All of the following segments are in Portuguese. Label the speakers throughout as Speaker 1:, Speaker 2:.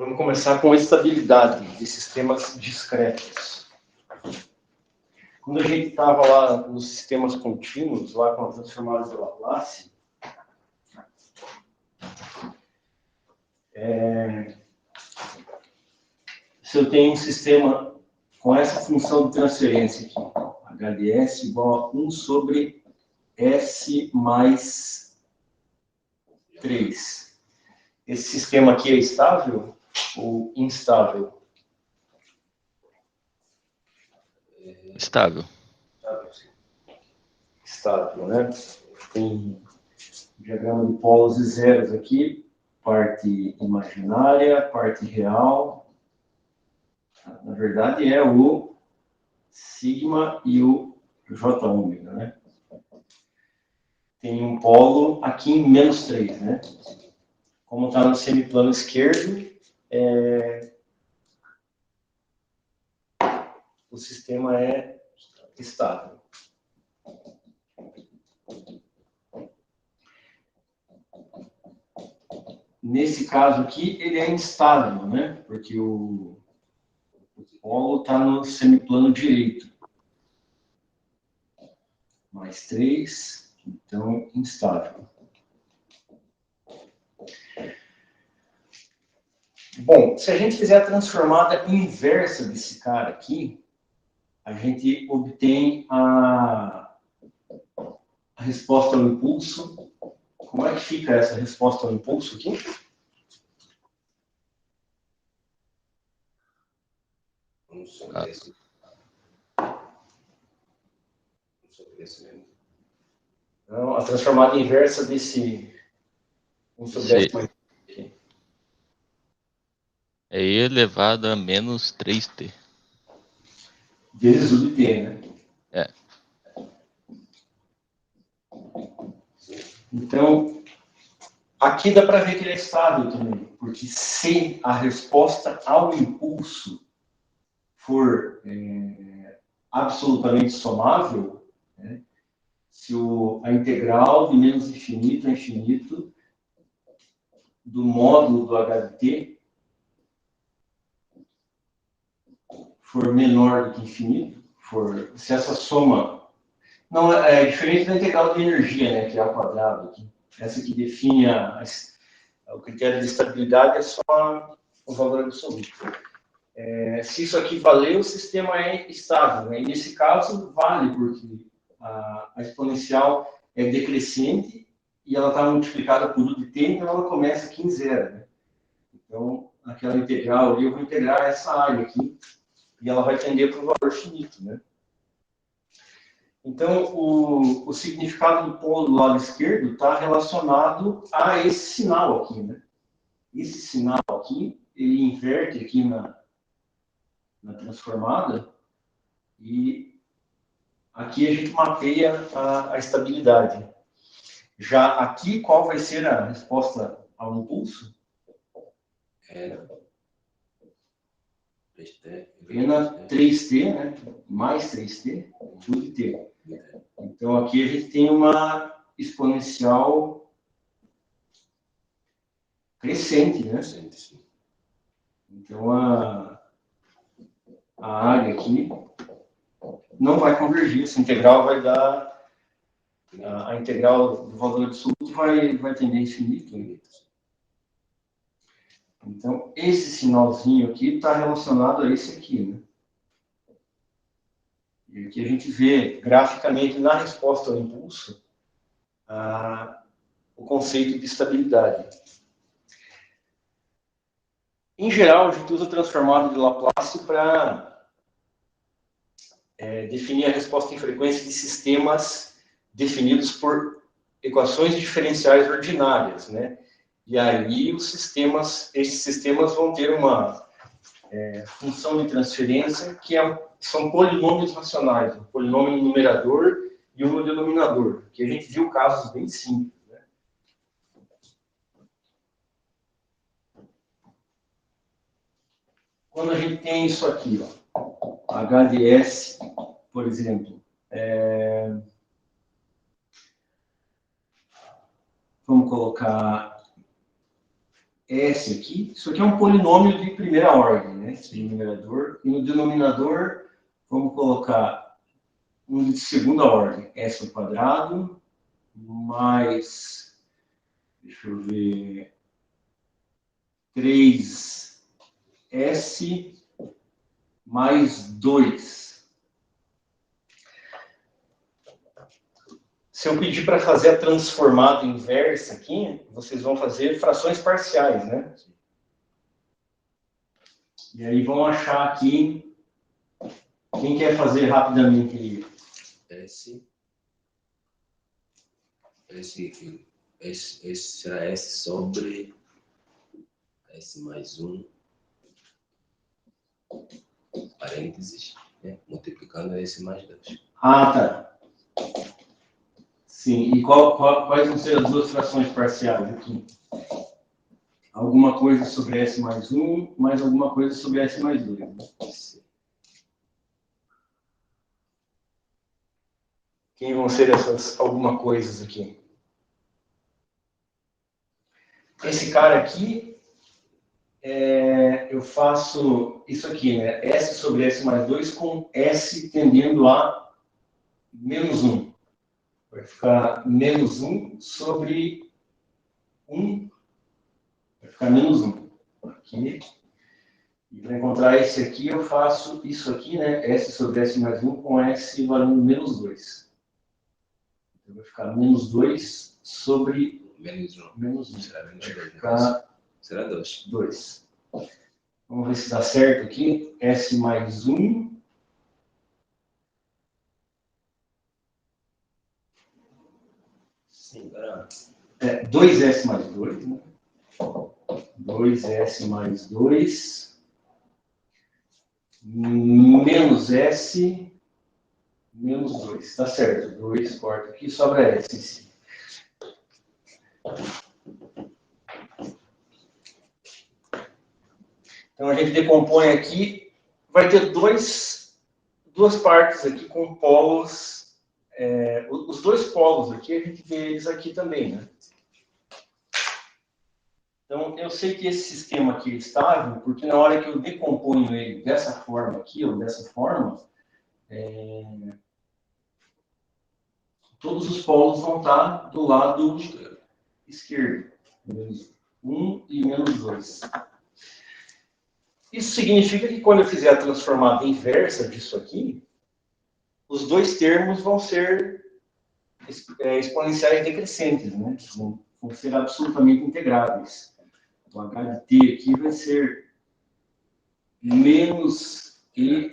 Speaker 1: Vamos começar com a estabilidade de sistemas discretos. Quando a gente estava lá nos sistemas contínuos, lá com as transformadas de Laplace, se eu tenho um sistema com essa função de transferência aqui, h de s igual a 1 sobre s mais 3. Esse sistema aqui é estável ou instável?
Speaker 2: Estável.
Speaker 1: Estável, né? Tem diagrama de polos e zeros aqui, parte imaginária, parte real. Na verdade é o sigma e o j ômega, né? Tem um polo aqui em menos 3, né? Como está no semiplano esquerdo, o sistema é estável. Nesse caso aqui, ele é instável, né? Porque o polo está no semiplano direito. Mais 3, então instável. Bom, se a gente fizer a transformada inversa desse cara aqui, a gente obtém a resposta ao impulso. Como é que fica essa resposta ao impulso aqui? Então, a transformada inversa desse 1 sobre S mais aqui.
Speaker 2: É E elevado a menos 3t.
Speaker 1: Vezes o de t, né?
Speaker 2: É.
Speaker 1: Então, aqui dá para ver que ele é estável também, porque se a resposta ao impulso for absolutamente somável, né, se a integral de menos infinito a infinito do módulo do h de t for menor do que infinito, se essa soma... Não, é diferente da integral de energia, né, que é ao quadrado aqui. Essa que define o critério de estabilidade é só o valor absoluto. Se isso aqui valer, o sistema é estável, né? E nesse caso, vale, porque a exponencial é decrescente e ela está multiplicada por u de t, então ela começa aqui em zero, né? Então, aquela integral ali, eu vou integrar essa área aqui, e ela vai tender para o valor finito, né? Então, o significado do polo do lado esquerdo está relacionado a esse sinal aqui, né? Esse sinal aqui, ele inverte aqui na transformada, e aqui a gente mapeia a estabilidade. Já aqui, qual vai ser a resposta ao impulso? Pena 3t, né? Mais 3t, tudo de t. Então, aqui a gente tem uma exponencial crescente, né? Então, a área aqui não vai convergir. Essa integral vai dar... A integral do valor absoluto vai tender a infinito. Então, esse sinalzinho aqui está relacionado a esse aqui, né? E aqui a gente vê graficamente na resposta ao impulso o conceito de estabilidade. Em geral, a gente usa a transformada de Laplace para definir a resposta em frequência de sistemas definidos por equações diferenciais ordinárias, né? E aí esses sistemas vão ter uma função de transferência que são polinômios racionais, um polinômio no numerador e um no denominador, que a gente viu casos bem simples, né? Quando a gente tem isso aqui, ó, h de s, por exemplo, vamos colocar S aqui, isso aqui é um polinômio de primeira ordem, né? De numerador. E no denominador, vamos colocar um de segunda ordem, S ao quadrado, mais, deixa eu ver, 3S mais 2. Se eu pedir para fazer a transformada inversa aqui, vocês vão fazer frações parciais, né? E aí vão achar aqui, quem quer fazer rapidamente aí?
Speaker 3: Esse será S sobre S mais 1, parênteses, né? Multiplicando S mais 2.
Speaker 1: Ah, tá. Sim, e quais vão ser as duas frações parciais aqui? Alguma coisa sobre S mais 1, mais alguma coisa sobre S mais 2. Né? Quem vão ser essas alguma coisas aqui? Esse cara aqui, eu faço isso aqui, né? S sobre S mais 2 com S tendendo a menos 1. Vai ficar menos 1 sobre 1. Vai ficar menos 1. Aqui. E para encontrar esse aqui, eu faço isso aqui, né? S sobre S mais 1 com S valendo menos 2. Então vai ficar menos 2 sobre
Speaker 3: menos 1.
Speaker 1: Menos 1.
Speaker 3: Será menos 2.
Speaker 1: Será
Speaker 3: 2.
Speaker 1: 2. Vamos ver se dá certo aqui. S mais 1.
Speaker 3: Sim, agora.
Speaker 1: 2S mais 2. Né? 2S mais 2. Menos S. Menos 2. Tá certo. 2 corta aqui, sobra S em si. Então a gente decompõe aqui. Vai ter duas partes aqui com polos. Os dois polos aqui, a gente vê eles aqui também, né? Então, eu sei que esse sistema aqui é estável, porque na hora que eu decomponho ele dessa forma aqui, ou dessa forma, todos os polos vão estar do lado esquerdo. Menos 1 e menos 2. Isso significa que quando eu fizer a transformada inversa disso aqui, os dois termos vão ser exponenciais decrescentes, né? Vão ser absolutamente integráveis. O h de t aqui vai ser menos e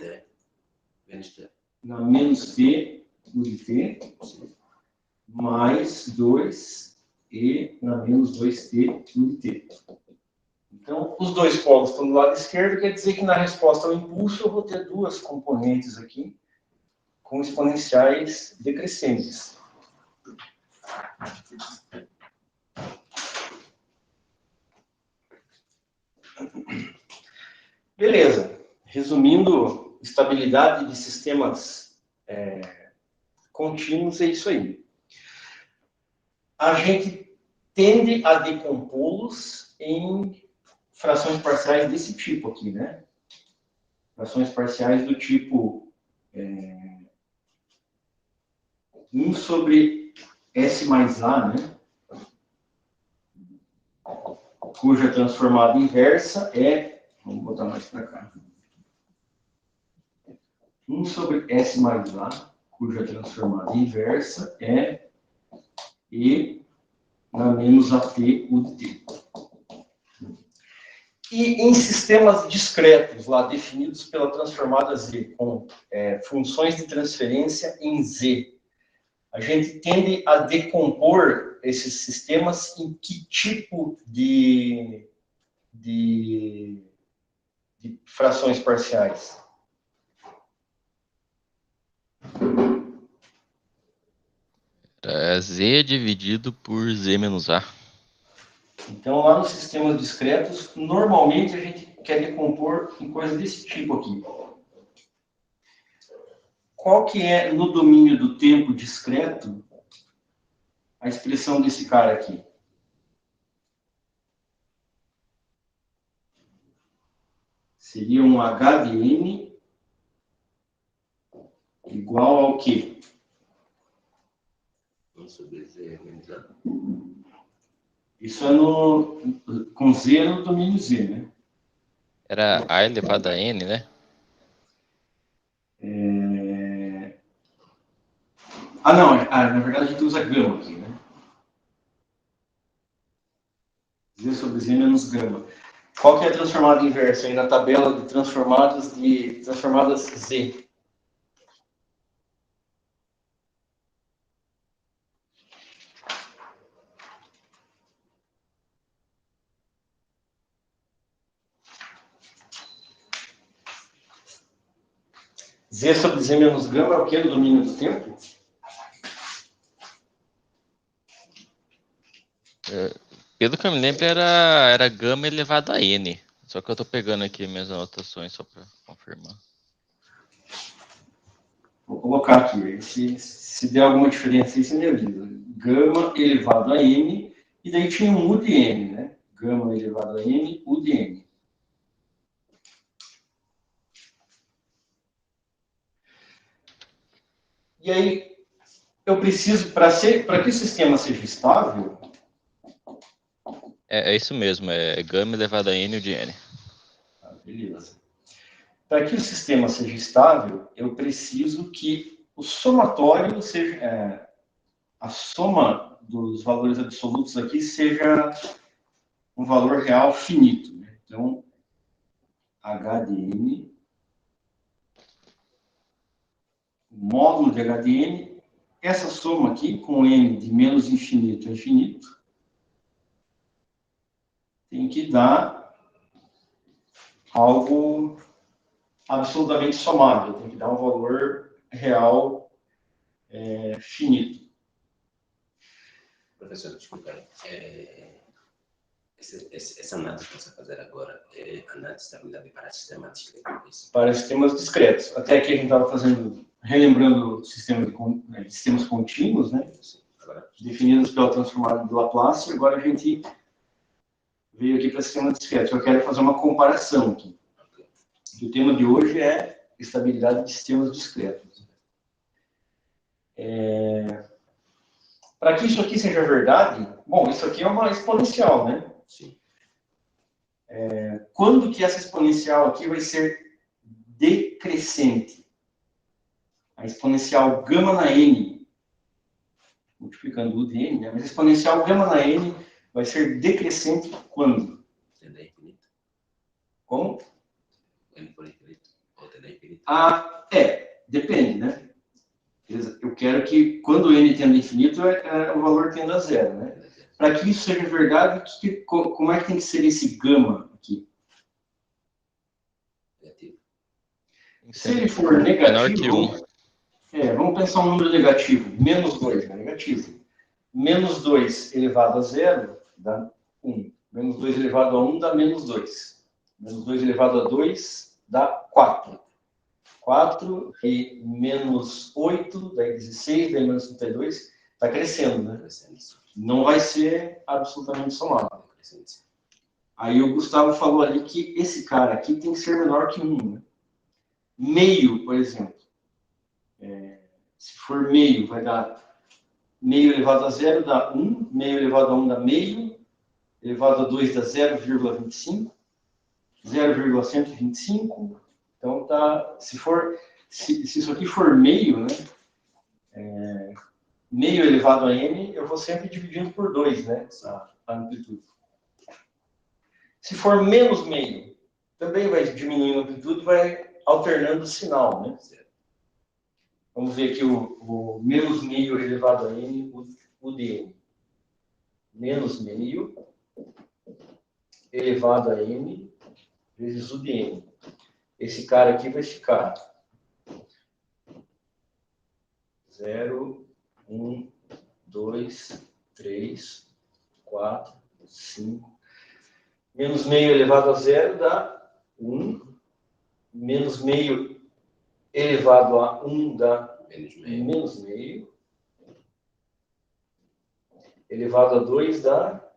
Speaker 1: na menos t u de t mais 2e na menos 2t u de t. Então, os dois polos estão do lado esquerdo, quer dizer que na resposta ao impulso eu vou ter duas componentes aqui com exponenciais decrescentes. Beleza. Resumindo, estabilidade de sistemas contínuos é isso aí. A gente tende a decompô-los em frações parciais desse tipo aqui, né? Frações parciais do tipo 1 sobre S mais A, né? Cuja transformada inversa é... Vamos botar mais para cá. 1 sobre S mais A, cuja transformada inversa é E na menos AT U de T. E em sistemas discretos, lá definidos pela transformada Z, com funções de transferência em Z, a gente tende a decompor esses sistemas em que tipo de frações parciais?
Speaker 2: Z dividido por Z menos A.
Speaker 1: Então, lá nos sistemas discretos, normalmente a gente quer decompor em coisa desse tipo aqui. Qual que é, no domínio do tempo discreto, a expressão desse cara aqui? seria um H de N igual ao quê?
Speaker 3: 1 sobre Z menos A.
Speaker 1: Isso é com Z no domínio Z, né?
Speaker 2: Era A elevado a N, né?
Speaker 1: Não, na verdade a gente usa gama aqui, né? Z sobre Z menos gama. Qual que é a transformada inversa aí na tabela de transformadas Z? Z sobre Z menos gama é o que no domínio do tempo?
Speaker 2: Pelo que eu me lembro, era gama elevado a N. Só que eu tô pegando aqui minhas anotações só para confirmar.
Speaker 1: Vou colocar aqui. Se der alguma diferença aí, você me avisa. Gama elevado a N, e daí tinha um U de N, né? Gama elevado a N, U de N. E aí, eu preciso, para que o sistema seja estável...
Speaker 2: É isso mesmo, é gama elevado a N de N.
Speaker 1: Beleza. Para que o sistema seja estável, eu preciso que o somatório seja... a soma dos valores absolutos aqui seja um valor real finito, né? Então, H de N, módulo de H de N, essa soma aqui, com N de menos infinito a infinito, tem que dar algo absolutamente somável, tem que dar um valor real finito.
Speaker 3: Professor, desculpa. Essa análise que você vai fazer agora é análise de estabilidade para sistemas discretos.
Speaker 1: Para sistemas discretos. Até aqui a gente estava relembrando sistemas contínuos, né? Definidos pela transformada de Laplace, agora a gente veio aqui para sistemas discretos. Eu quero fazer uma comparação aqui. O tema de hoje é estabilidade de sistemas discretos. Para que isso aqui seja verdade, bom, isso aqui é uma exponencial, né?
Speaker 3: Sim.
Speaker 1: Quando que essa exponencial aqui vai ser decrescente? A exponencial gama na n, multiplicando U de n, né? Mas a exponencial gama na n vai ser decrescente quando?
Speaker 3: Tende a infinito.
Speaker 1: Como?
Speaker 3: N por infinito. Ou tende a infinito.
Speaker 1: Depende, né? Eu quero que, quando n tende a infinito, o valor tenda a zero, né? Para que isso seja verdade, como é que tem que ser esse gama aqui?
Speaker 3: Negativo.
Speaker 1: Se ele for
Speaker 2: Menor que
Speaker 1: negativo,
Speaker 2: 1.
Speaker 1: vamos pensar um número negativo. Menos 2 é negativo. Menos 2 elevado a zero dá 1. Menos 2 elevado a 1 dá menos 2. Menos 2 elevado a 2 dá 4. 4 e menos 8, daí 16, daí menos 32, está crescendo, né? Não vai ser absolutamente somável. Aí o Gustavo falou ali que esse cara aqui tem que ser menor que 1, né? Meio, por exemplo. Se for meio, vai dar meio elevado a zero dá 1, meio elevado a 1 dá meio, elevado a 2 dá 0,25, 0,125. Então, se isso aqui for meio, né? Meio elevado a n, eu vou sempre dividindo por 2, né? A amplitude. Se for menos meio, também vai diminuindo a amplitude, vai alternando o sinal, né? Vamos ver aqui o menos meio elevado a n, o dn. Menos meio elevado a n vezes o dn. Esse cara aqui vai ficar 0, 1, 2, 3, 4, 5. Menos meio elevado a zero dá 1. Menos meio elevado a 1 dá menos meio. Elevado a 2 dá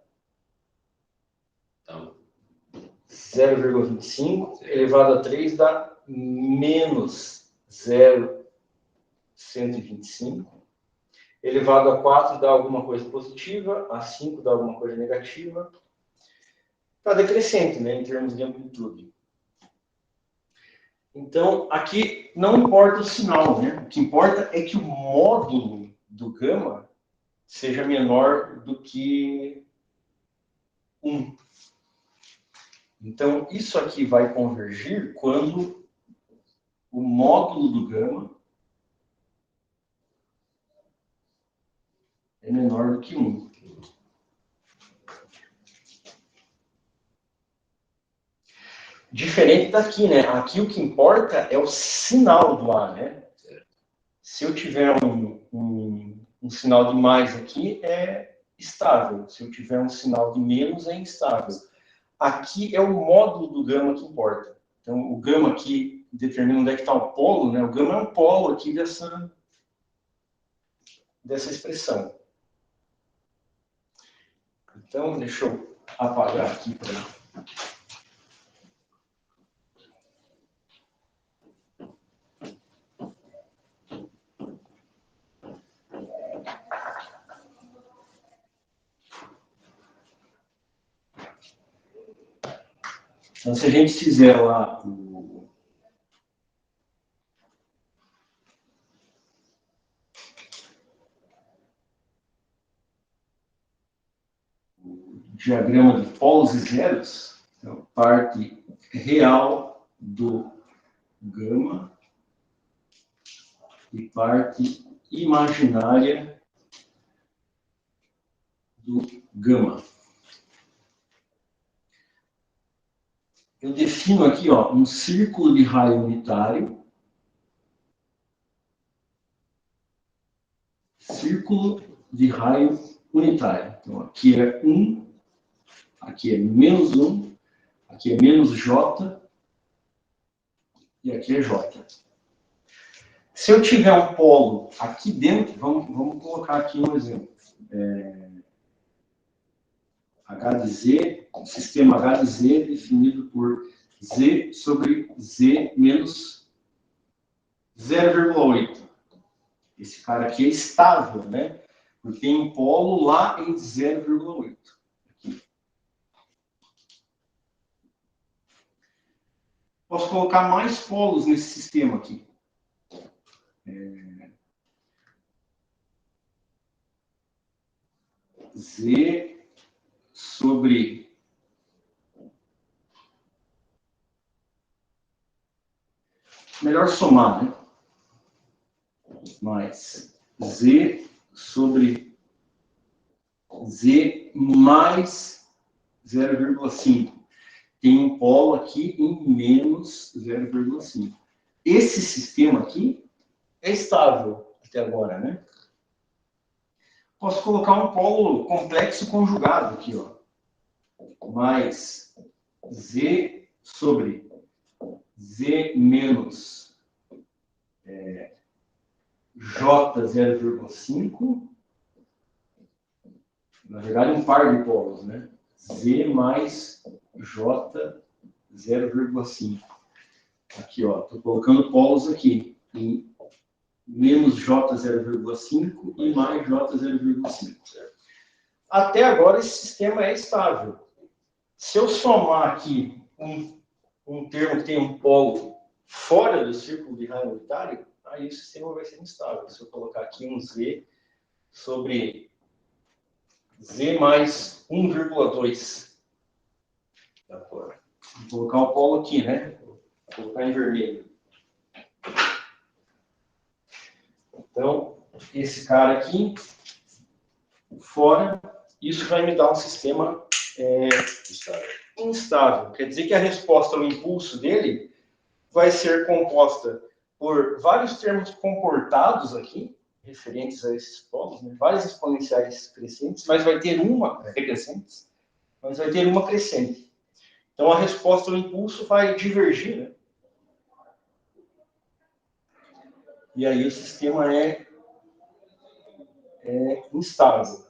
Speaker 1: 0,25 elevado a 3 dá menos 0,125. Elevado a 4 dá alguma coisa positiva, a 5 dá alguma coisa negativa. Está decrescente, né, em termos de amplitude. Então, aqui não importa o sinal, né? O que importa é que o módulo do gama seja menor do que 1. Então, isso aqui vai convergir quando o módulo do gama é menor do que 1. Diferente daqui, né? Aqui o que importa é o sinal do A, né? Se eu tiver um sinal de mais aqui, é estável. Se eu tiver um sinal de menos, é instável. Aqui é o módulo do gama que importa. Então, o gama aqui determina onde é que está o polo, né? O gama é um polo aqui dessa expressão. Então, deixa eu apagar aqui para... Então, se a gente fizer lá o diagrama de polos e zeros, então, parte real do gama e parte imaginária do gama. Eu defino aqui, ó, um círculo de raio unitário. Círculo de raio unitário. Então, aqui é 1, aqui é menos 1, aqui é menos J e aqui é J. Se eu tiver um polo aqui dentro, vamos colocar aqui um exemplo. H de Z, um sistema H de Z definido por Z sobre Z menos 0,8. Esse cara aqui é estável, né? Porque tem um polo lá em 0,8. Aqui. Posso colocar mais polos nesse sistema aqui. Z sobre melhor somar, né? Mais Z sobre Z mais 0,5. Tem um polo aqui em menos 0,5. Esse sistema aqui é estável até agora, né? Posso colocar um polo complexo conjugado aqui, ó. Mais Z sobre Z menos J 0,5. Na verdade, um par de polos, né? Z mais J 0,5. Aqui, ó. Estou colocando polos aqui. Em menos J 0,5 e mais J 0,5. Até agora, esse sistema é estável. Se eu somar aqui um termo que tem um polo fora do círculo de raio unitário, aí o sistema vai ser instável. Se eu colocar aqui um Z sobre Z mais 1,2. Vou colocar o polo aqui, né? Vou colocar em vermelho. Então, esse cara aqui, fora, isso vai me dar um sistema instável. Quer dizer que a resposta ao impulso dele vai ser composta por vários termos comportados aqui, referentes a esses polos, né? Várias exponenciais crescentes, mas vai ter uma decrescente, mas vai ter uma crescente. Então, a resposta ao impulso vai divergir, né? E aí o sistema é instável.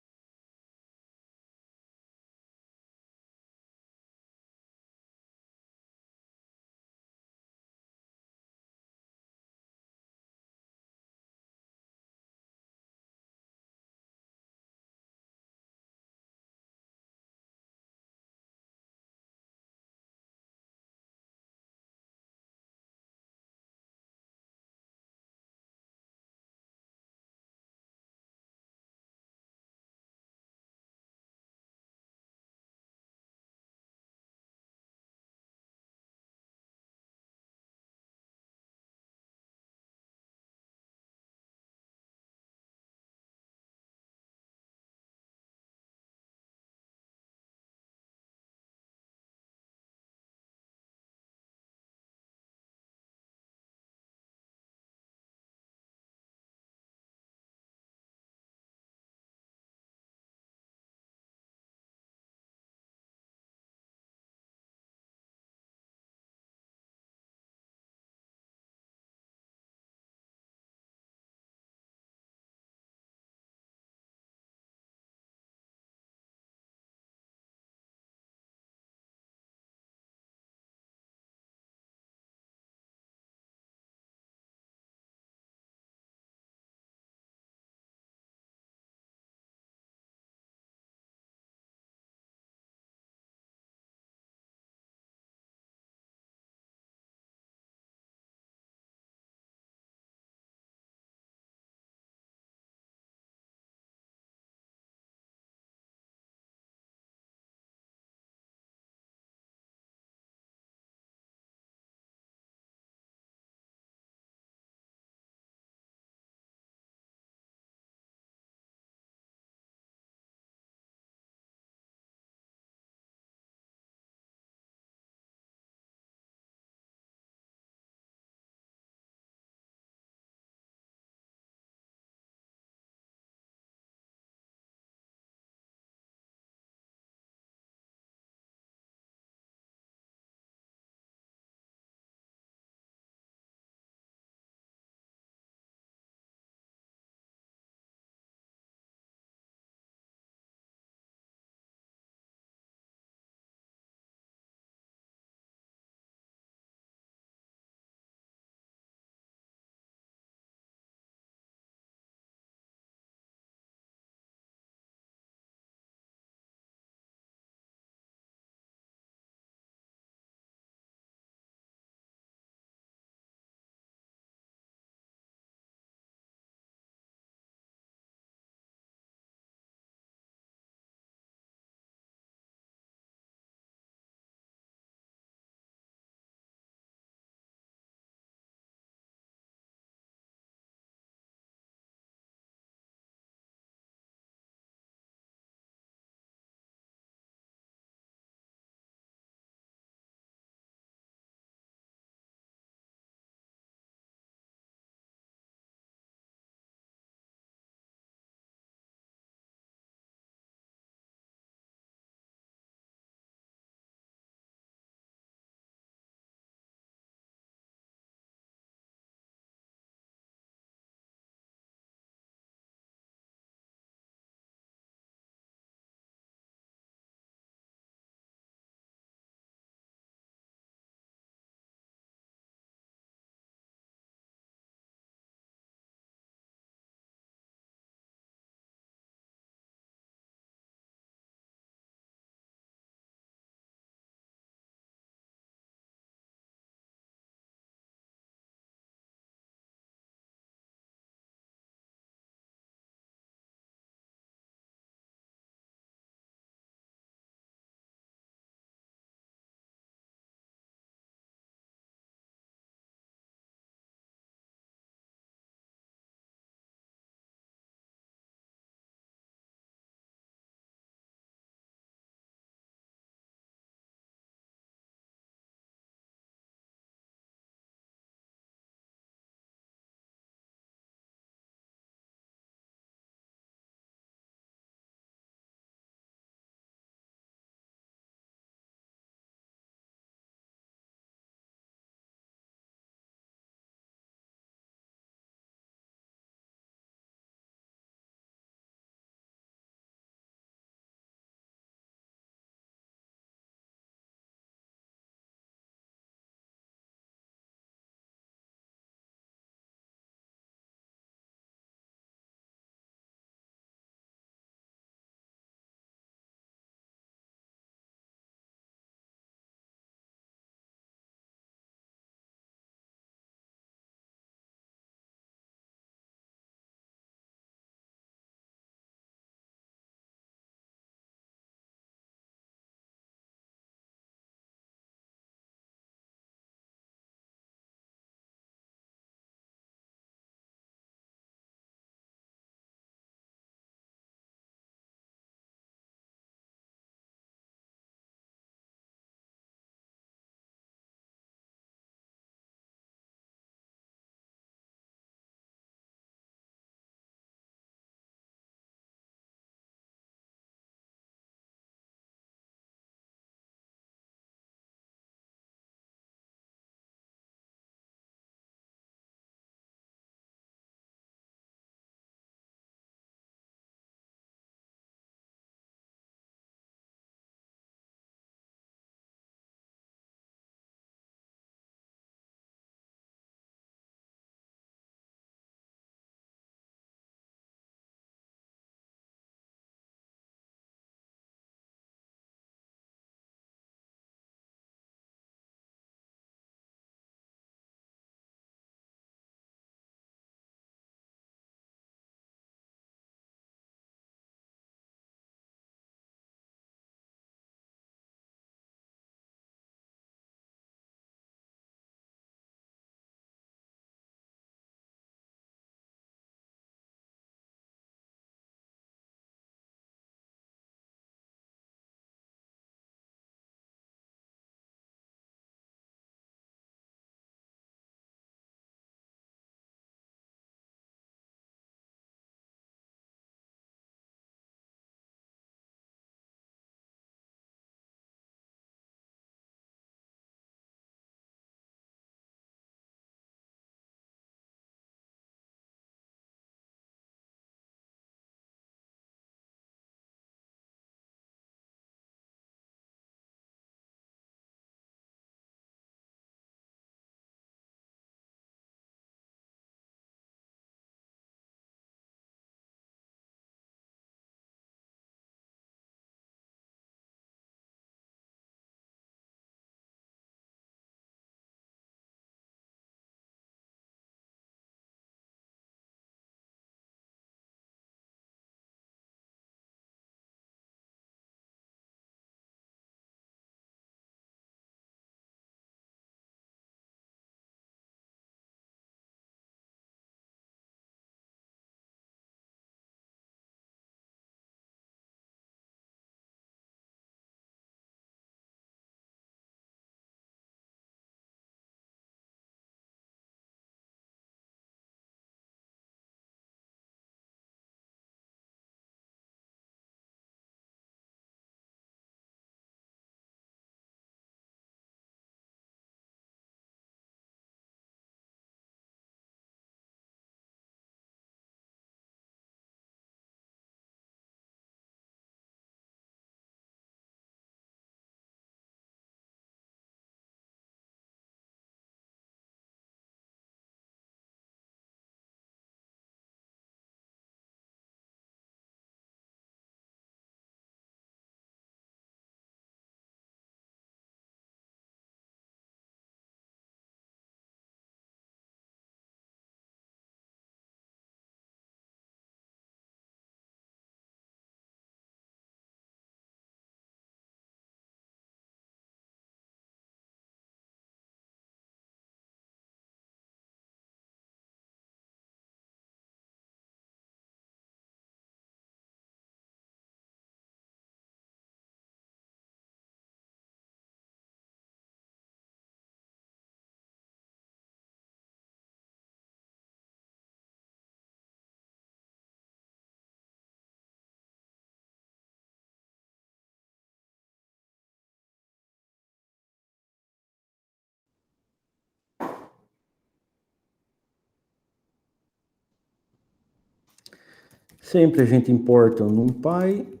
Speaker 4: Sempre a gente importa o NumPy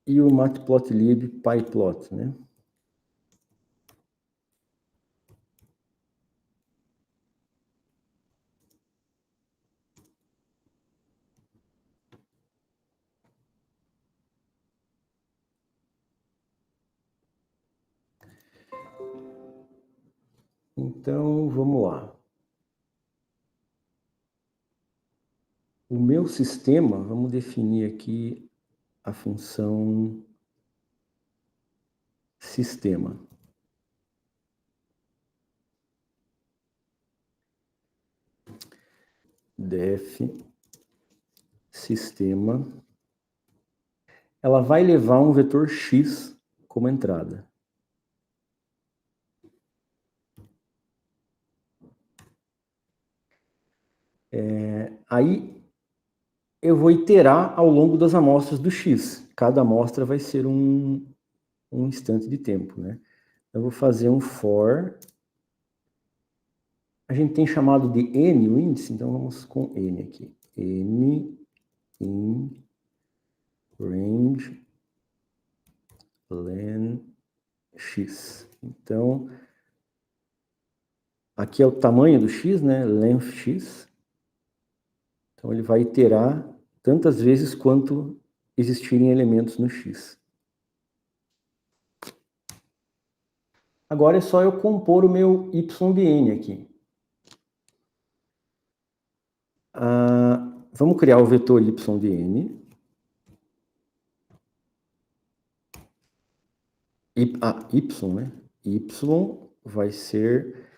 Speaker 4: e o Matplotlib PyPlot, né? Então, vamos lá. O meu sistema, vamos definir aqui a função sistema. Def sistema. Ela vai levar um vetor x como entrada. Aí eu vou iterar ao longo das amostras do x. Cada amostra vai ser um instante de tempo, né? Eu vou fazer um for. A gente tem chamado de n o índice, então vamos com n aqui. N in range len x. Então, aqui é o tamanho do x, né? Length x. Então, ele vai iterar tantas vezes quanto existirem elementos no x. Agora é só eu compor o meu y de n aqui. Vamos criar o vetor y de n. Y, né? Y vai ser...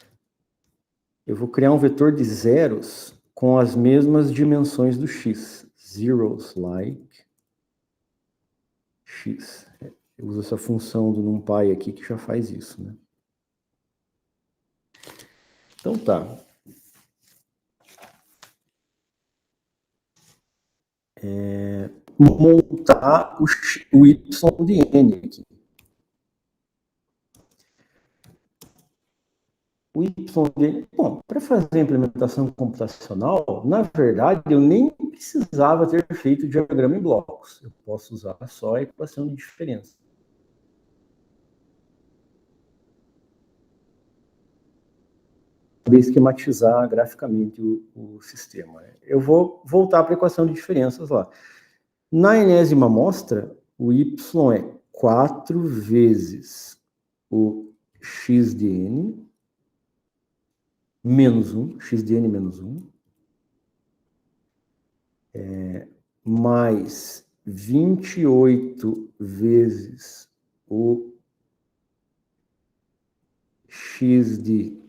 Speaker 4: Eu vou criar um vetor de zeros com as mesmas dimensões do x. Zeros like x. Eu uso essa função do NumPy aqui que já faz isso, né? Então tá. Montar o y de n aqui. O y de n... Bom, para fazer a implementação computacional, na verdade, eu nem precisava ter feito o diagrama em blocos. Eu posso usar só a equação de diferença. Saber esquematizar graficamente o sistema. Eu vou voltar para a equação de diferenças lá. Na enésima amostra, o y é 4 vezes o x de n menos 1, x de n menos 1, mais 28 vezes o x de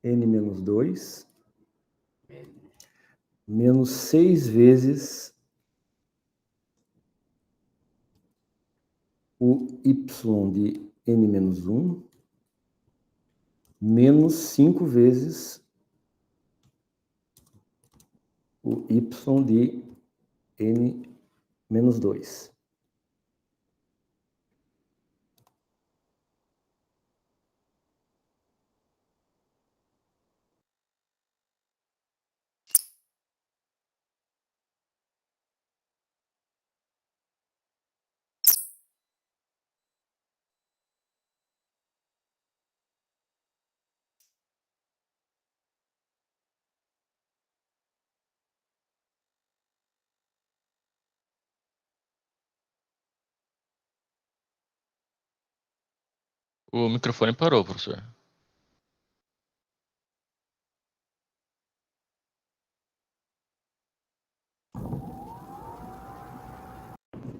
Speaker 4: n menos 2, menos 6 vezes o y de n menos 1, menos 5 vezes o y de n menos 2.
Speaker 2: O microfone parou, professor.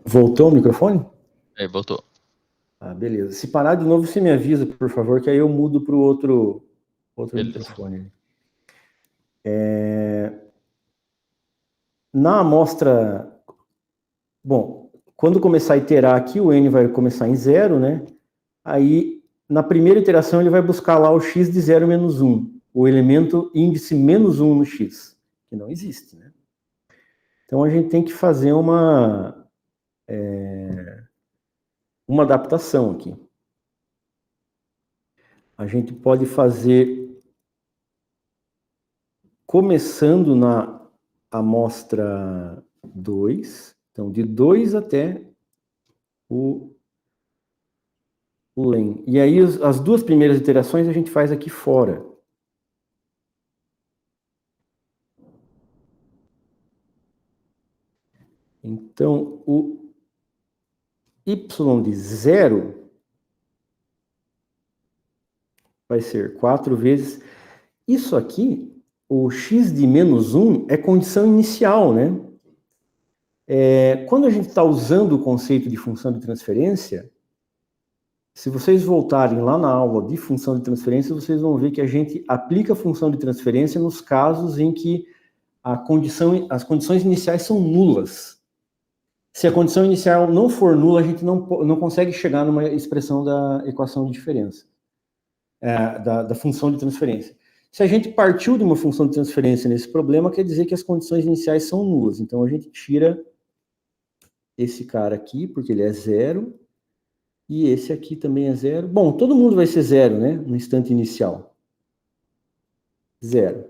Speaker 4: Voltou o microfone?
Speaker 2: Aí, voltou.
Speaker 4: Beleza. Se parar de novo, você me avisa, por favor, que aí eu mudo para o outro microfone. Na amostra... Bom, quando começar a iterar aqui, o n vai começar em 0, né? Aí, na primeira iteração, ele vai buscar lá o x de 0 menos 1, o elemento índice menos 1 no x, que não existe, né? Então, a gente tem que fazer uma adaptação aqui. A gente pode fazer começando na amostra 2, então de 2 até o len. E aí as duas primeiras iterações a gente faz aqui fora. Então, o y de 0 vai ser 4 vezes. Isso aqui, o x de menos 1 é condição inicial, né? Quando a gente está usando o conceito de função de transferência, se vocês voltarem lá na aula de função de transferência, vocês vão ver que a gente aplica a função de transferência nos casos em que as condições iniciais são nulas. Se a condição inicial não for nula, a gente não consegue chegar numa expressão da equação de diferença, da função de transferência. Se a gente partiu de uma função de transferência nesse problema, quer dizer que as condições iniciais são nulas. Então, a gente tira esse cara aqui, porque ele é 0, e esse aqui também é 0. Bom, todo mundo vai ser 0, né? No instante inicial. 0.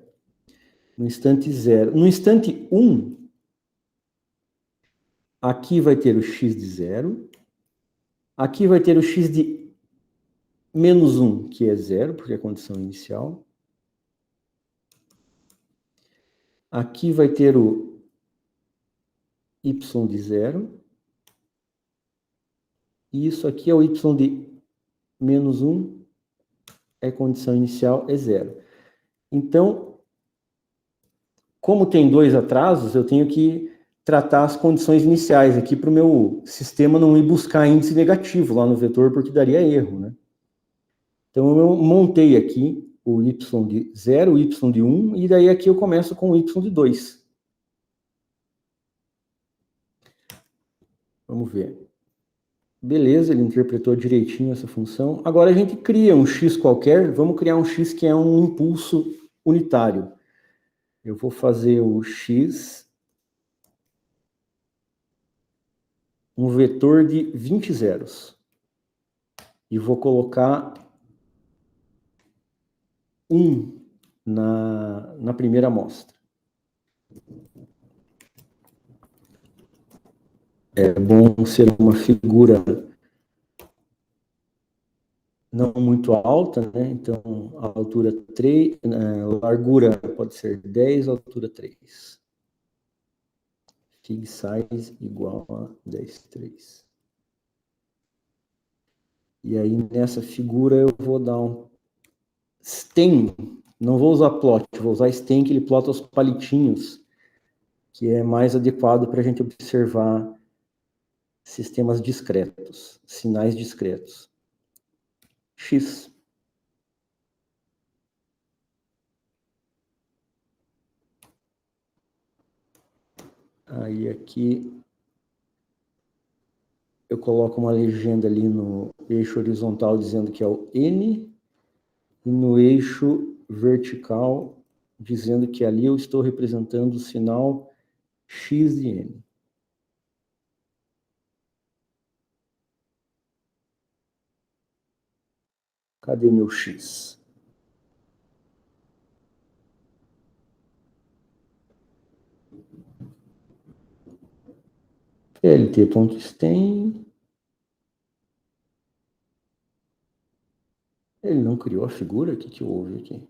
Speaker 4: No instante 0. No instante 1, aqui vai ter o x de 0. Aqui vai ter o x de menos 1, que é 0, porque é a condição inicial. Aqui vai ter o y de 0. E isso aqui é o y de menos 1, é condição inicial, é 0. Então, como tem dois atrasos, eu tenho que tratar as condições iniciais aqui para o meu sistema não ir buscar índice negativo lá no vetor, porque daria erro, né? Então, eu montei aqui o y de 0, o y de 1, e daí aqui eu começo com o y de 2. Vamos ver. Beleza, ele interpretou direitinho essa função. Agora a gente cria um x qualquer. Vamos criar um x que é um impulso unitário. Eu vou fazer o x um vetor de 20 zeros. E vou colocar 1 na primeira amostra. É bom ser uma figura não muito alta, né? Então, a altura 3, largura pode ser 10, altura 3. Fig size igual a 10,3. E aí, nessa figura, eu vou dar um stem. Não vou usar plot, vou usar stem, que ele plota os palitinhos, que é mais adequado para a gente observar sistemas discretos, sinais discretos. X. Aí aqui eu coloco uma legenda ali no eixo horizontal dizendo que é o N, e no eixo vertical dizendo que ali eu estou representando o sinal X de N. Cadê meu X? lt.stem. Ele não criou a figura? O que houve aqui?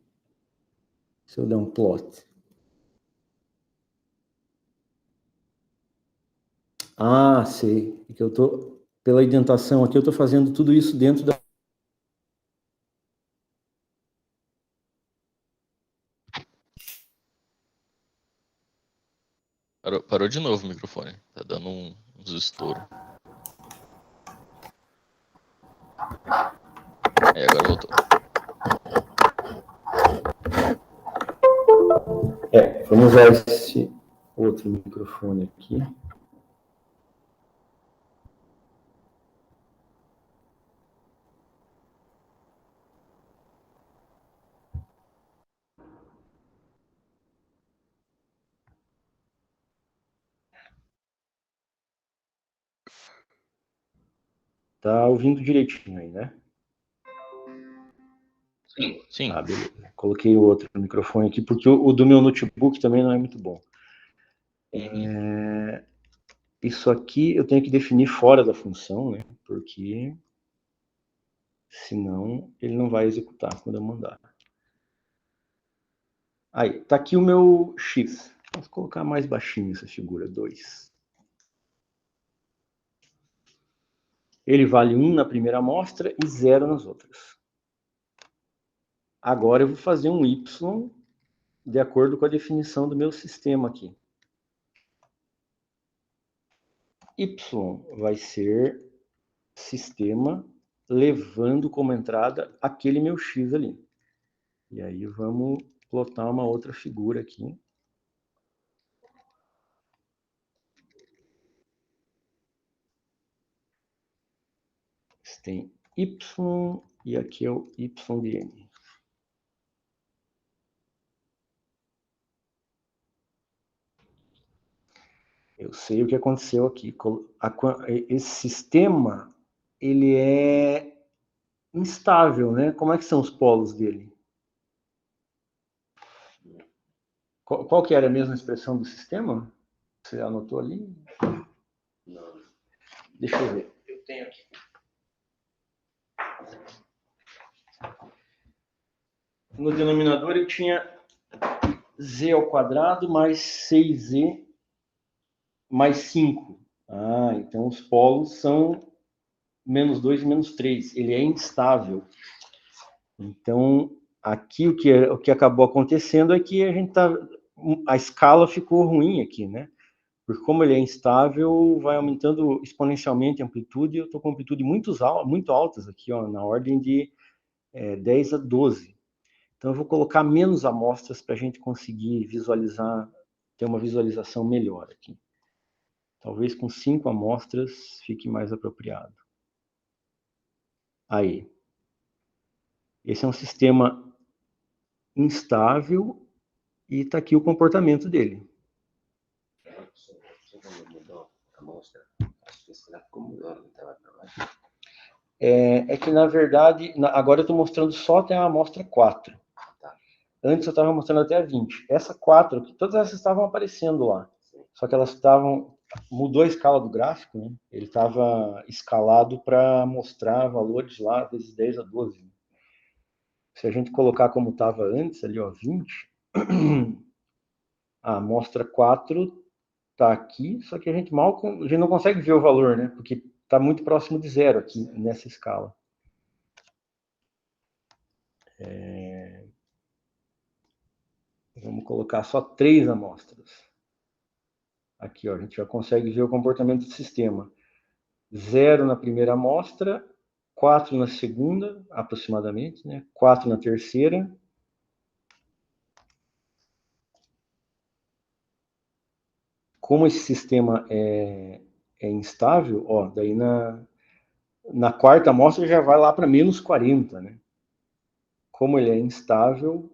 Speaker 4: Se eu der um plot. Ah, sei. É que eu tô, pela indentação aqui, eu estou fazendo tudo isso dentro da...
Speaker 2: Parou de novo o microfone. Tá dando uns estouros. Agora voltou.
Speaker 4: Vamos usar esse outro microfone aqui. Tá ouvindo direitinho aí, né?
Speaker 2: Sim.
Speaker 4: Ah, beleza. Coloquei o outro microfone aqui, porque o do meu notebook também não é muito bom. Isso aqui eu tenho que definir fora da função, né? Porque senão ele não vai executar quando eu mandar. Aí, tá aqui o meu X. Posso colocar mais baixinho essa figura, 2. Ele vale 1 na primeira amostra e 0 nas outras. Agora eu vou fazer um Y de acordo com a definição do meu sistema aqui. Y vai ser sistema levando como entrada aquele meu X ali. E aí vamos plotar uma outra figura aqui. Tem Y e aqui é o Y de N. Eu sei o que aconteceu aqui. Esse sistema, ele é instável, né? Como é que são os polos dele? Qual que era a mesma expressão do sistema? Você anotou ali?
Speaker 3: Não.
Speaker 4: Deixa eu ver. Eu tenho aqui. No denominador eu tinha z ao quadrado mais 6z mais 5. Ah, então os polos são menos 2 e menos 3. Ele é instável. Então, aqui o que acabou acontecendo é que a escala ficou ruim aqui, né? Porque como ele é instável, vai aumentando exponencialmente a amplitude. Eu estou com amplitude muito altas aqui, ó, na ordem de 10 a 12. Então, eu vou colocar menos amostras para a gente conseguir visualizar, ter uma visualização melhor aqui. Talvez com 5 amostras fique mais apropriado. Aí. Esse é um sistema instável e está aqui o comportamento dele. É que, na verdade, agora eu estou mostrando só até a amostra 4. Antes eu estava mostrando até a 20. Essa 4, todas essas estavam aparecendo lá. Só que elas estavam... Mudou a escala do gráfico, né? Ele estava escalado para mostrar valores lá, vezes 10 a 12. Se a gente colocar como estava antes, ali, ó, 20, a amostra 4 está aqui, só que a gente não consegue ver o valor, né? Porque está muito próximo de 0 aqui nessa escala. Vamos colocar só 3 amostras. Aqui, ó, a gente já consegue ver o comportamento do sistema. 0 na primeira amostra, 4 na segunda, aproximadamente, né? 4 na terceira. Como esse sistema é instável, ó, daí na quarta amostra já vai lá para menos 40, né? Como ele é instável,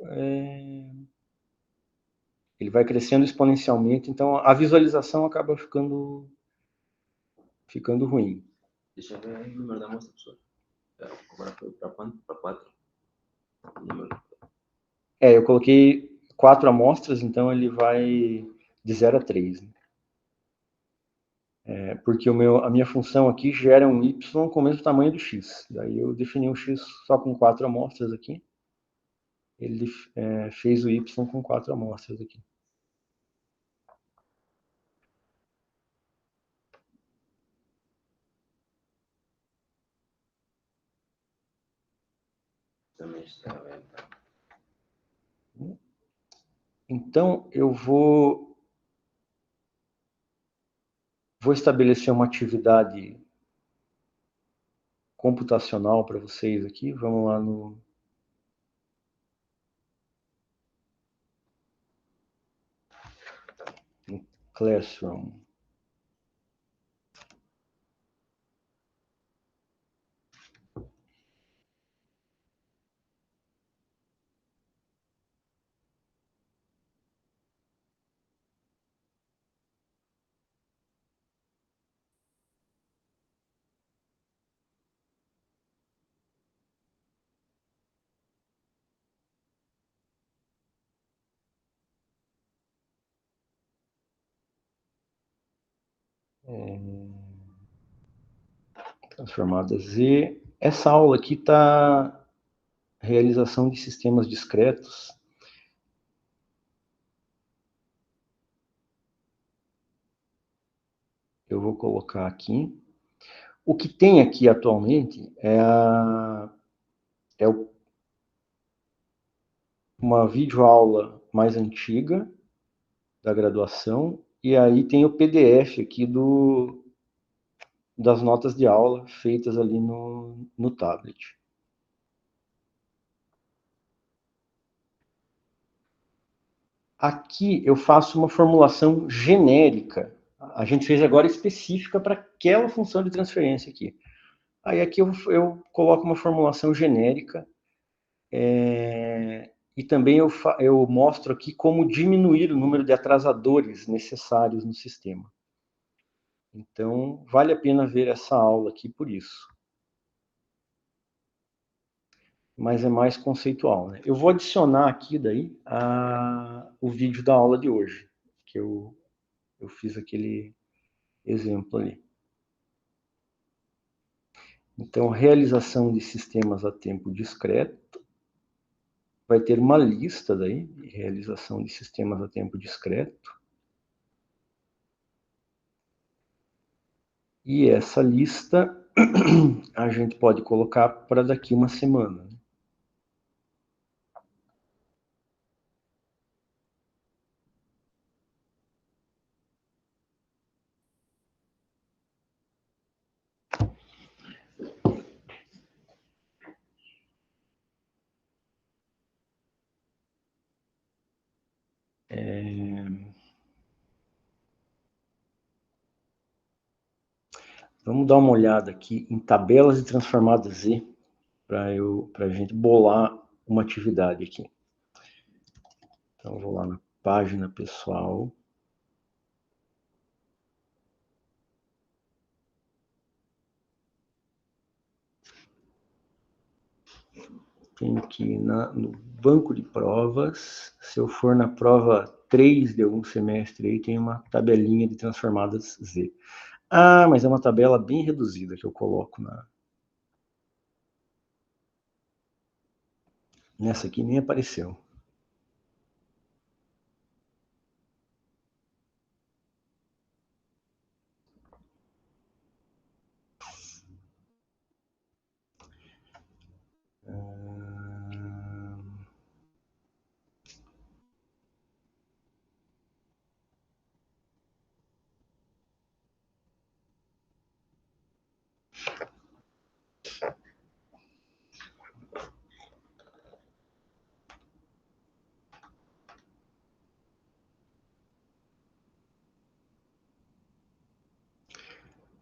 Speaker 4: ele vai crescendo exponencialmente, então a visualização acaba ficando ruim.
Speaker 3: Deixa eu ver o número da amostra, professor. Agora foi para quanto? Para 4?
Speaker 4: Eu coloquei 4 amostras, então ele vai de 0 a 3. Né? Porque a minha função aqui gera um y com o mesmo tamanho do x. Daí eu defini um x só com 4 amostras aqui. Ele fez o y com 4 amostras aqui.
Speaker 3: Também está bem.
Speaker 4: Então, eu vou estabelecer uma atividade computacional para vocês aqui. Vamos lá no Classroom. Transformada Z. Essa aula aqui está realização de sistemas discretos. Eu vou colocar aqui. O que tem aqui atualmente uma videoaula mais antiga da graduação, e aí tem o PDF aqui das notas de aula feitas ali no tablet. Aqui eu faço uma formulação genérica. A gente fez agora específica para aquela função de transferência aqui. Aí aqui eu coloco uma formulação genérica, e também eu mostro aqui como diminuir o número de atrasadores necessários no sistema. Então, vale a pena ver essa aula aqui por isso. Mas é mais conceitual, né? Eu vou adicionar aqui daí o vídeo da aula de hoje, que eu fiz aquele exemplo ali. Então, realização de sistemas a tempo discreto. Vai ter uma lista daí de realização de sistemas a tempo discreto. E essa lista a gente pode colocar para daqui uma semana. Vamos dar uma olhada aqui em tabelas de transformada Z, para a gente bolar uma atividade aqui. Então, eu vou lá na página pessoal. Tenho que ir no banco de provas. Se eu for na prova 3 de algum semestre, aí tem uma tabelinha de transformadas Z. Ah, mas é uma tabela bem reduzida que eu coloco nessa aqui, nem apareceu.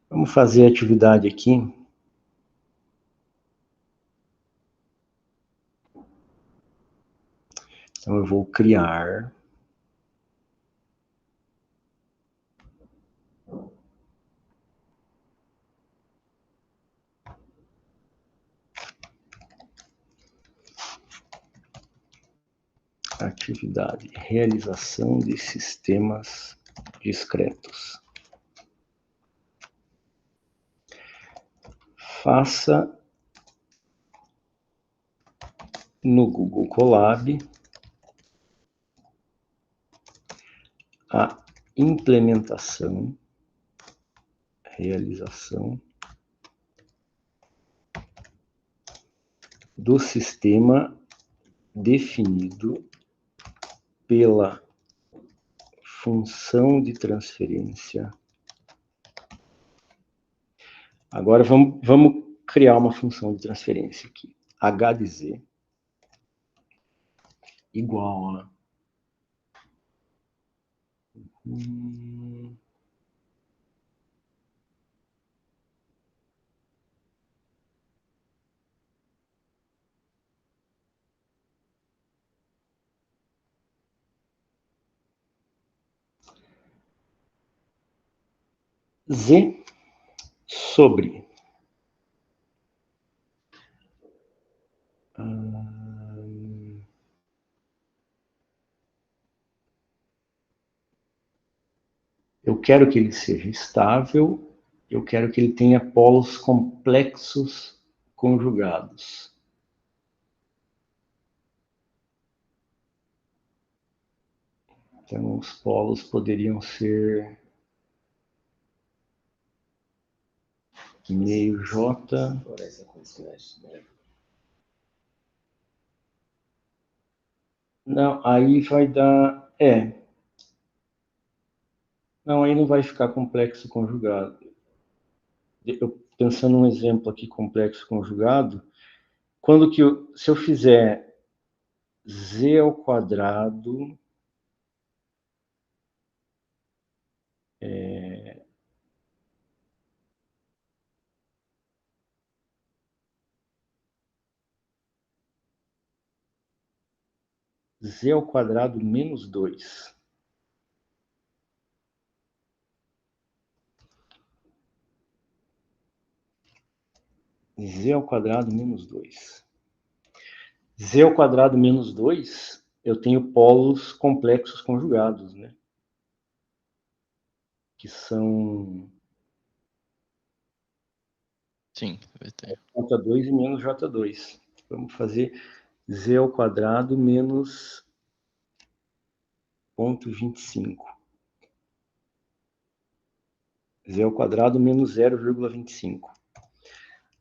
Speaker 4: Vamos fazer a atividade aqui. Então, eu vou criar. Atividade, realização de sistemas discretos. Faça no Google Colab a implementação, realização do sistema definido pela função de transferência. Agora vamos criar uma função de transferência aqui. H de Z igual a Z sobre eu eu quero que ele seja estável, eu quero que ele tenha polos complexos conjugados. Então, os polos poderiam ser meio J. Não, aí vai dar... Não, aí não vai ficar complexo conjugado. Eu, pensando num exemplo aqui, complexo conjugado, quando que se eu fizer z ao quadrado z ao quadrado menos 2. Z ao quadrado menos 2. Z ao quadrado menos 2, eu tenho polos complexos conjugados, né? Que são...
Speaker 2: Sim, vai ter.
Speaker 4: J2 e menos J2. Vamos fazer z ao quadrado menos 0,25. Z ao quadrado menos 0,25.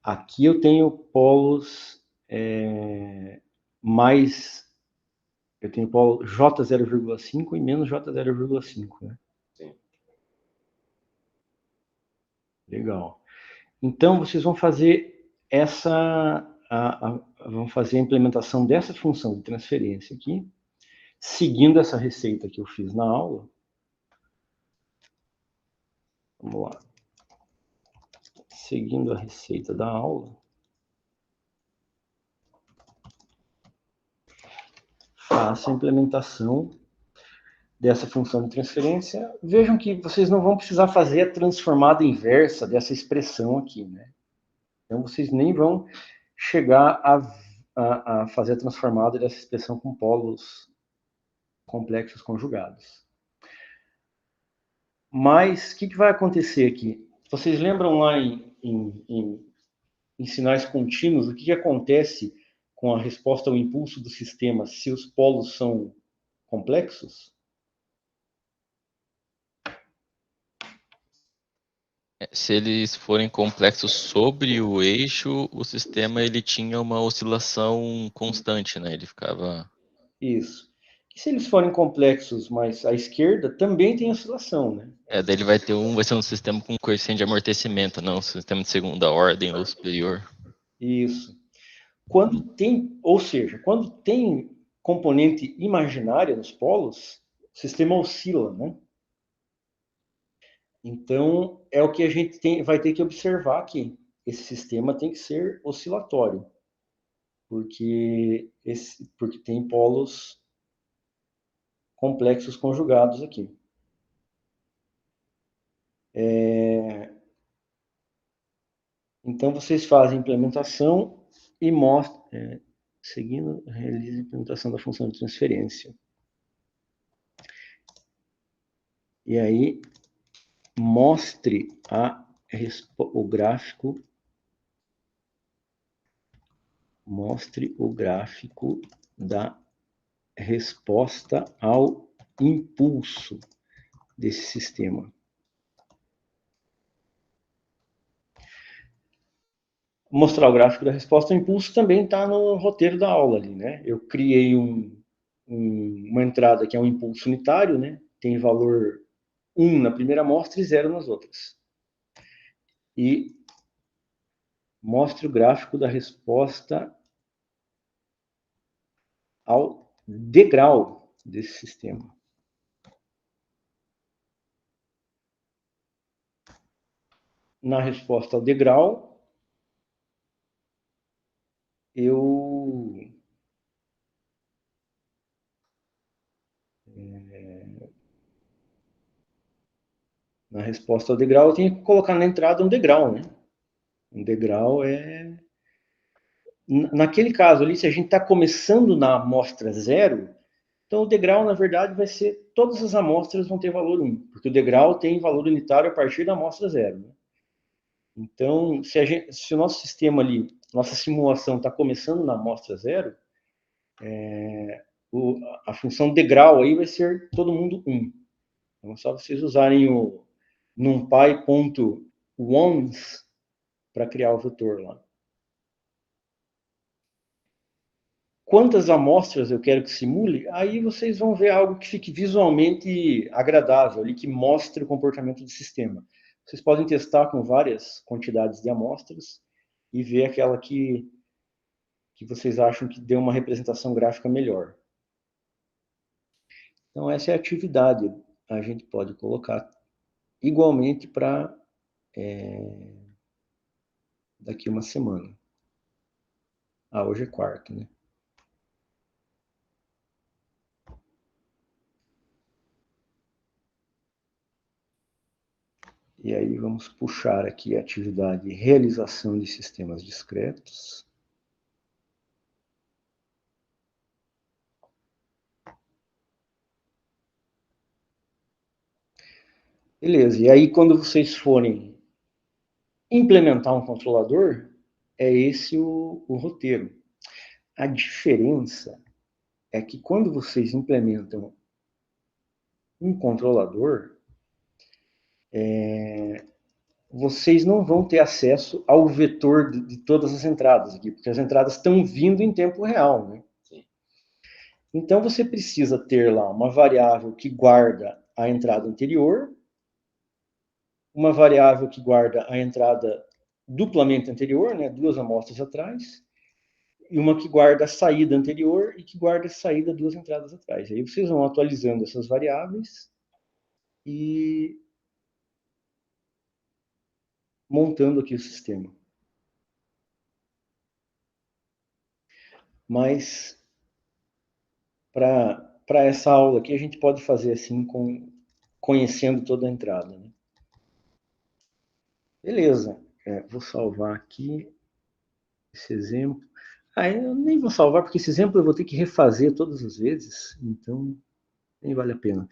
Speaker 4: Aqui eu tenho polos mais... Eu tenho polo J0,5 e menos J0,5, né?
Speaker 3: Sim.
Speaker 4: Legal. Então, vocês vão fazer vão fazer a implementação dessa função de transferência aqui, seguindo essa receita que eu fiz na aula. Vamos lá. Seguindo a receita da aula. Faça a implementação dessa função de transferência. Vejam que vocês não vão precisar fazer a transformada inversa dessa expressão aqui, né? Então, vocês nem vão chegar a fazer a transformada dessa expressão com polos complexos conjugados. Mas, o que vai acontecer aqui? Vocês lembram lá em sinais contínuos, o que acontece com a resposta ao impulso do sistema se os polos são complexos?
Speaker 2: Se eles forem complexos sobre o eixo, o sistema ele tinha uma oscilação constante, né? Ele ficava...
Speaker 4: Isso. E se eles forem complexos, mas à esquerda, também tem oscilação, né?
Speaker 2: Daí ele vai ser um sistema com coeficiente de amortecimento, não um sistema de segunda ordem ou superior.
Speaker 4: Isso. Quando tem, ou seja, quando tem componente imaginária nos polos, o sistema oscila, né? Então, é o que a gente vai ter que observar aqui. Esse sistema tem que ser oscilatório, porque tem polos complexos conjugados aqui. Então, vocês fazem a implementação e mostram, seguindo, realiza a implementação da função de transferência. E aí, mostre o gráfico da resposta ao impulso desse sistema. Mostrar o gráfico da resposta ao impulso também está no roteiro da aula ali, né? Eu criei uma entrada que é um impulso unitário, né? Tem valor 1 na primeira amostra e 0 nas outras. E mostre o gráfico da resposta ao degrau desse sistema. Na resposta ao degrau, na resposta ao degrau, eu tenho que colocar na entrada um degrau, né? Um degrau é... Naquele caso ali, se a gente está começando na amostra 0, Então, o degrau, na verdade, vai ser... Todas as amostras vão ter valor 1, porque o degrau tem valor unitário a partir da amostra 0. Né? Então, se o nosso sistema ali, nossa simulação está começando na amostra 0, a função degrau aí vai ser todo mundo 1. Então, é só vocês usarem o numpy.ones para criar o vetor lá. Quantas amostras eu quero que simule? Aí vocês vão ver algo que fique visualmente agradável, ali, que mostre o comportamento do sistema. Vocês podem testar com várias quantidades de amostras e ver aquela que vocês acham que deu uma representação gráfica melhor. Então, essa é a atividade. A gente pode colocar igualmente para daqui uma semana. Hoje é quarta, né? E aí vamos puxar aqui a atividade realização de sistemas discretos. Beleza, e aí quando vocês forem implementar um controlador, é esse o roteiro. A diferença é que quando vocês implementam um controlador, vocês não vão ter acesso ao vetor de todas as entradas aqui, porque as entradas estão vindo em tempo real, né?
Speaker 3: Sim.
Speaker 4: Então você precisa ter lá uma variável que guarda a entrada anterior, uma variável que guarda a entrada duplamente anterior, né, 2 amostras atrás, e uma que guarda a saída anterior e que guarda a saída 2 entradas atrás. Aí vocês vão atualizando essas variáveis e montando aqui o sistema. Mas para essa aula aqui a gente pode fazer assim, conhecendo toda a entrada. Né? Beleza, vou salvar aqui esse exemplo. Eu nem vou salvar, porque esse exemplo eu vou ter que refazer todas as vezes, então nem vale a pena.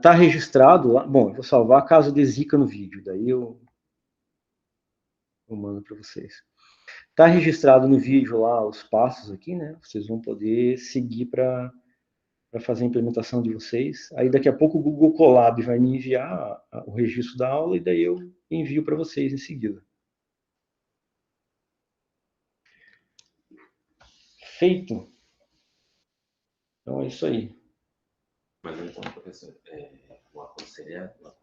Speaker 4: Tá registrado lá. Bom, eu vou salvar caso dê zica no vídeo, daí eu mando para vocês. Tá registrado no vídeo lá os passos aqui, né? Vocês vão poder seguir para fazer a implementação de vocês. Aí daqui a pouco o Google Colab vai me enviar o registro da aula e daí eu envio para vocês em seguida. Feito. Então é isso aí.
Speaker 3: Mas então, professor, o aconselhável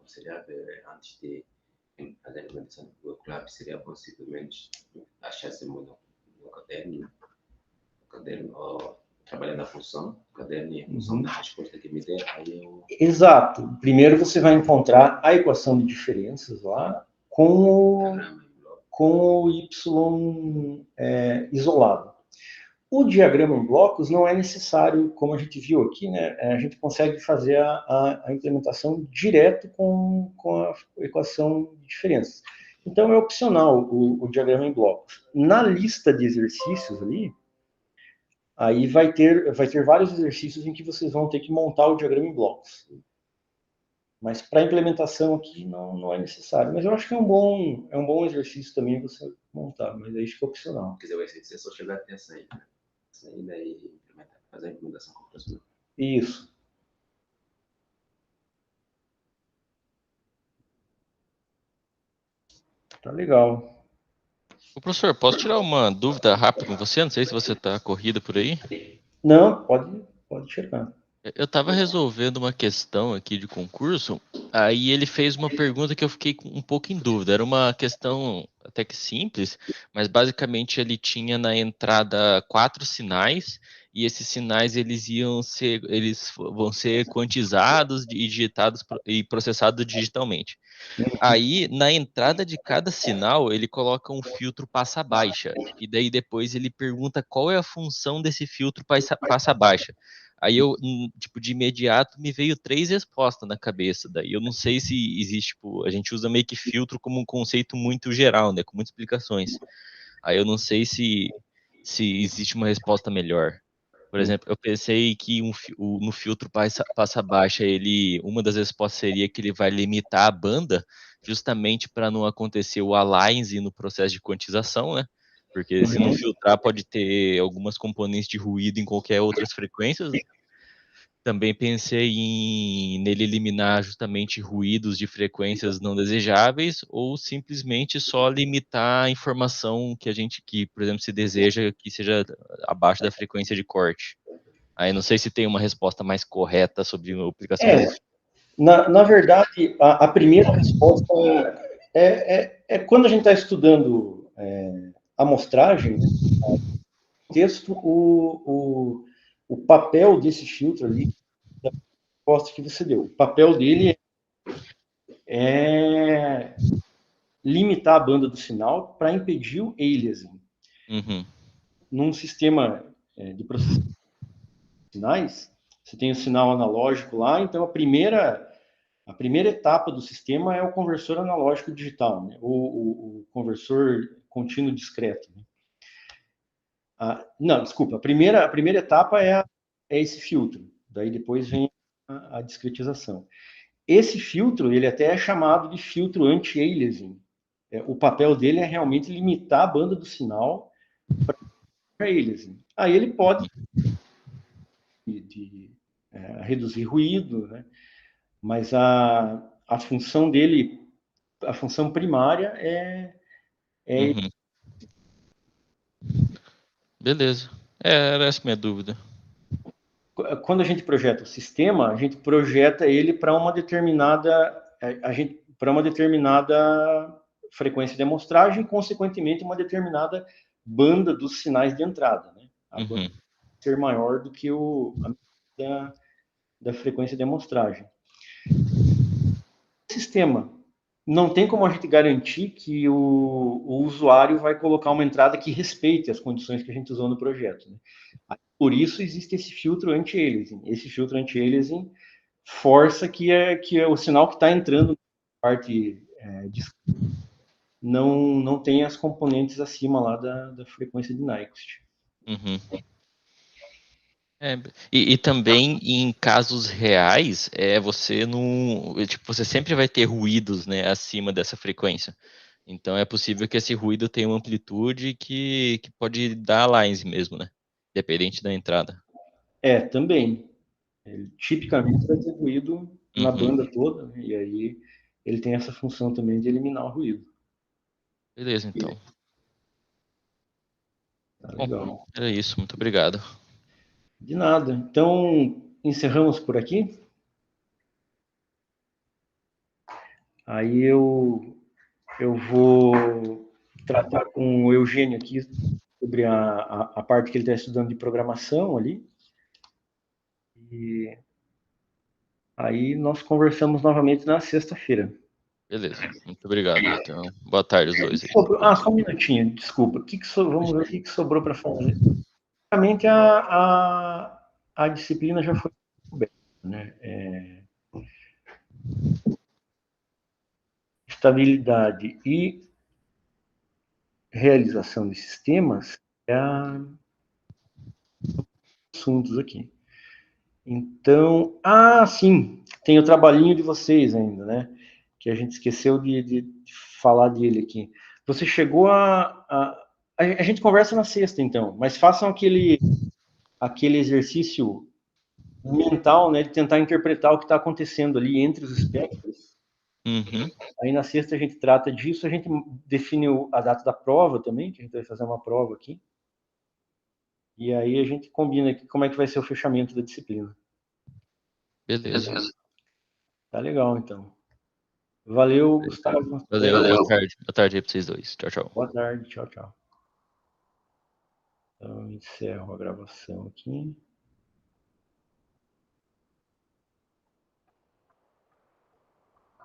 Speaker 3: antes de fazer a implementação do Google Colab seria bom simplesmente achar-se no caderno, ou trabalhando a função, caderno e a função da resposta que me der, aí eu...
Speaker 4: Exato. Primeiro você vai encontrar a equação de diferenças lá com o y isolado. O diagrama em blocos não é necessário, como a gente viu aqui, né? A gente consegue fazer a implementação direto com a equação de diferenças. Então, é opcional o diagrama em blocos. Na lista de exercícios ali, aí vai ter vários exercícios em que vocês vão ter que montar o diagrama em blocos. Mas para a implementação aqui não é necessário. Mas eu acho que é um bom exercício também você montar, mas é isso que é opcional.
Speaker 3: Quer dizer, o exercício é só chegar até essa aí, né? Saída e fazer a implementação com o professor.
Speaker 4: Isso. Tá legal.
Speaker 2: Ô, professor, posso tirar uma dúvida rápida com você? Não sei se você está corrido por aí.
Speaker 4: Não, pode tirar.
Speaker 2: Eu estava resolvendo uma questão aqui de concurso, aí ele fez uma pergunta que eu fiquei um pouco em dúvida. Era uma questão até que simples, mas basicamente ele tinha na entrada 4 sinais, e esses sinais eles vão ser quantizados e digitados e processados digitalmente. Aí, na entrada de cada sinal, ele coloca um filtro passa-baixa, e daí depois ele pergunta qual é a função desse filtro passa-baixa. Aí eu, tipo, de imediato me veio 3 respostas na cabeça. Daí eu não sei se existe, tipo, a gente usa meio que filtro como um conceito muito geral, né, com muitas explicações. Aí eu não sei se existe uma resposta melhor. Por exemplo, eu pensei que no filtro passa baixa, uma das respostas seria que ele vai limitar a banda, justamente para não acontecer o aliasing no processo de quantização, né? Porque se não filtrar, pode ter algumas componentes de ruído em qualquer outras frequências. Também pensei nele eliminar justamente ruídos de frequências não desejáveis, ou simplesmente só limitar a informação que, por exemplo, se deseja que seja abaixo da frequência de corte. Aí não sei se tem uma resposta mais correta sobre a aplicação disso.
Speaker 4: Na verdade, a primeira resposta é quando a gente está estudando amostragem, né, o texto, o papel desse filtro ali, da resposta que você deu. O papel dele é limitar a banda do sinal para impedir o aliasing. Num sistema de processamento de sinais, você tem o sinal analógico lá, então a primeira etapa do sistema é o conversor analógico digital, né? o conversor contínuo discreto. Né? Não, desculpa, a primeira etapa é esse filtro, daí depois vem a discretização. Esse filtro, ele até é chamado de filtro anti-aliasing. O papel dele é realmente limitar a banda do sinal para aliasing. Aí ele pode reduzir ruído, né? Mas a função dele, a função primária
Speaker 2: Beleza. Era essa a minha dúvida.
Speaker 4: Quando a gente projeta o sistema, a gente projeta ele para uma determinada frequência de amostragem e, consequentemente, uma determinada banda dos sinais de entrada, né? A banda ser maior do que da frequência de amostragem. O sistema não tem como a gente garantir que o usuário vai colocar uma entrada que respeite as condições que a gente usou no projeto, né? Por isso existe esse filtro anti-aliasing. Esse filtro anti-aliasing força que o sinal que está entrando na parte não tem as componentes acima lá da frequência de Nyquist.
Speaker 2: E também em casos reais, você não, tipo, você sempre vai ter ruídos, né, acima dessa frequência. Então é possível que esse ruído tenha uma amplitude que pode dar aliasing mesmo, né? Dependente da entrada.
Speaker 4: Também. Ele tipicamente vai ter ruído na banda toda, né? E aí ele tem essa função também de eliminar o ruído.
Speaker 2: Beleza, então.
Speaker 4: Legal.
Speaker 2: Bom, era isso, muito obrigado.
Speaker 4: De nada. Então, encerramos por aqui. Aí eu vou tratar com o Eugênio aqui sobre a parte que ele está estudando de programação ali. E aí nós conversamos novamente na sexta-feira.
Speaker 2: Beleza, muito obrigado. Então, boa tarde os dois aí.
Speaker 4: Só um minutinho, desculpa. Vamos ver o que sobrou para fazer. Basicamente, a disciplina já foi coberta, né? Estabilidade e realização de sistemas assuntos aqui. Então, sim, tem o trabalhinho de vocês ainda, né? Que a gente esqueceu de falar dele aqui. Você chegou a gente conversa na sexta, então, mas façam aquele exercício mental, né, de tentar interpretar o que está acontecendo ali entre os espectros. Aí na sexta a gente trata disso, a gente define a data da prova também, que a gente vai fazer uma prova aqui. E aí a gente combina aqui como é que vai ser o fechamento da disciplina.
Speaker 2: Beleza.
Speaker 4: Tá legal, então. Valeu, Gustavo.
Speaker 2: Valeu. Boa tarde. Boa tarde aí para vocês dois. Tchau, tchau.
Speaker 4: Boa tarde, tchau, tchau. Então, encerro a gravação aqui.